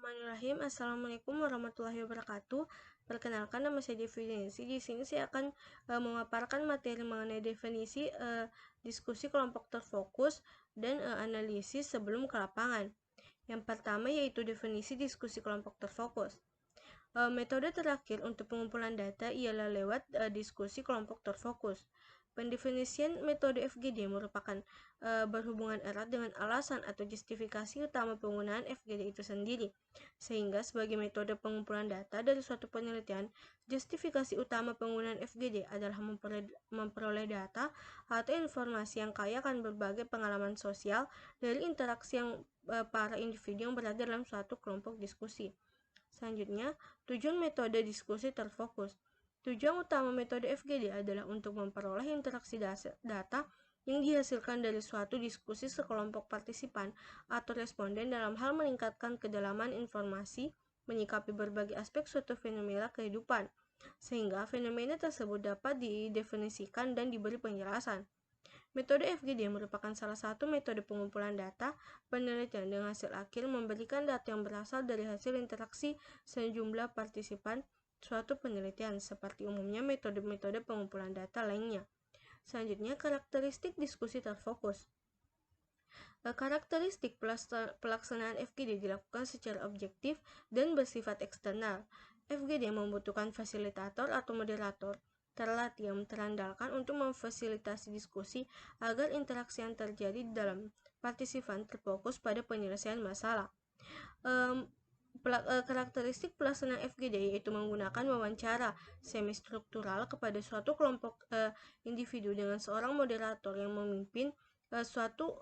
Bismillahirrahmanirrahim. Assalamualaikum warahmatullahi wabarakatuh. Perkenalkan, nama saya Definisi. Di sini saya akan memaparkan materi mengenai definisi diskusi kelompok terfokus dan analisis sebelum ke lapangan. Yang pertama yaitu definisi diskusi kelompok terfokus. Metode terakhir untuk pengumpulan data ialah lewat diskusi kelompok terfokus. Pendefinisian metode FGD merupakan berhubungan erat dengan alasan atau justifikasi utama penggunaan FGD itu sendiri. Sehingga sebagai metode pengumpulan data dari suatu penelitian, justifikasi utama penggunaan FGD adalah memperoleh data atau informasi yang kaya akan berbagai pengalaman sosial dari interaksi yang para individu yang berada dalam suatu kelompok diskusi. Selanjutnya, tujuan metode diskusi terfokus. Tujuan utama metode FGD adalah untuk memperoleh interaksi data yang dihasilkan dari suatu diskusi sekelompok partisipan atau responden dalam hal meningkatkan kedalaman informasi, menyikapi berbagai aspek suatu fenomena kehidupan, sehingga fenomena tersebut dapat didefinisikan dan diberi penjelasan. Metode FGD merupakan salah satu metode pengumpulan data penelitian dengan hasil akhir memberikan data yang berasal dari hasil interaksi sejumlah partisipan suatu penelitian, seperti umumnya metode-metode pengumpulan data lainnya. Selanjutnya, karakteristik diskusi terfokus. Karakteristik pelaksanaan FGD dilakukan secara objektif dan bersifat eksternal. FGD membutuhkan fasilitator atau moderator terlatih yang terandalkan untuk memfasilitasi diskusi agar interaksi yang terjadi dalam partisipan terfokus pada penyelesaian masalah. Karakteristik pelaksanaan FGD yaitu menggunakan wawancara semi-struktural kepada suatu kelompok individu dengan seorang moderator yang memimpin suatu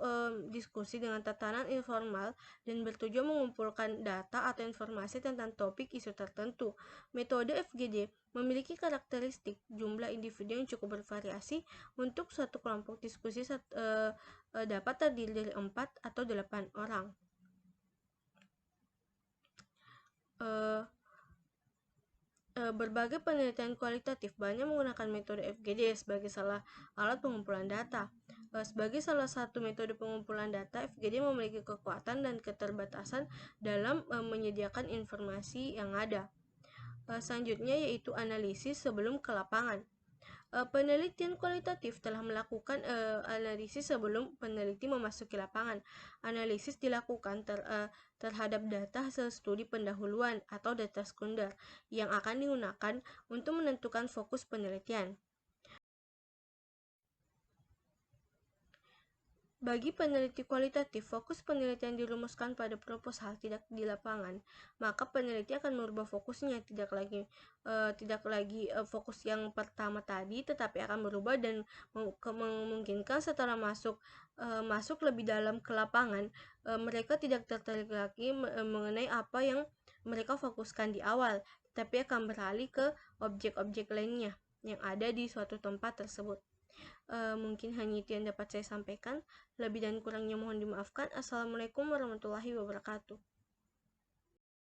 diskusi dengan tatanan informal dan bertujuan mengumpulkan data atau informasi tentang topik isu tertentu. Metode FGD memiliki karakteristik jumlah individu yang cukup bervariasi. Untuk suatu kelompok diskusi dapat terdiri dari 4 atau 8 orang. Berbagai penelitian kualitatif banyak menggunakan metode FGD sebagai salah alat pengumpulan data. Sebagai salah satu metode pengumpulan data, FGD memiliki kekuatan dan keterbatasan dalam menyediakan informasi yang ada. Selanjutnya yaitu analisis sebelum ke lapangan. Penelitian kualitatif telah melakukan analisis sebelum peneliti memasuki lapangan. Analisis dilakukan terhadap data hasil studi pendahuluan atau data sekunder yang akan digunakan untuk menentukan fokus penelitian. Bagi peneliti kualitatif, fokus penelitian dirumuskan pada proposal, tidak di lapangan. Maka peneliti akan merubah fokusnya, tidak lagi fokus yang pertama tadi, tetapi akan berubah dan memungkinkan setelah masuk lebih dalam ke lapangan, mereka tidak tertarik lagi mengenai apa yang mereka fokuskan di awal, tetapi akan beralih ke objek-objek lainnya yang ada di suatu tempat tersebut. Mungkin hanya itu yang dapat saya sampaikan. Lebih dan kurangnya mohon dimaafkan. Assalamualaikum warahmatullahi wabarakatuh.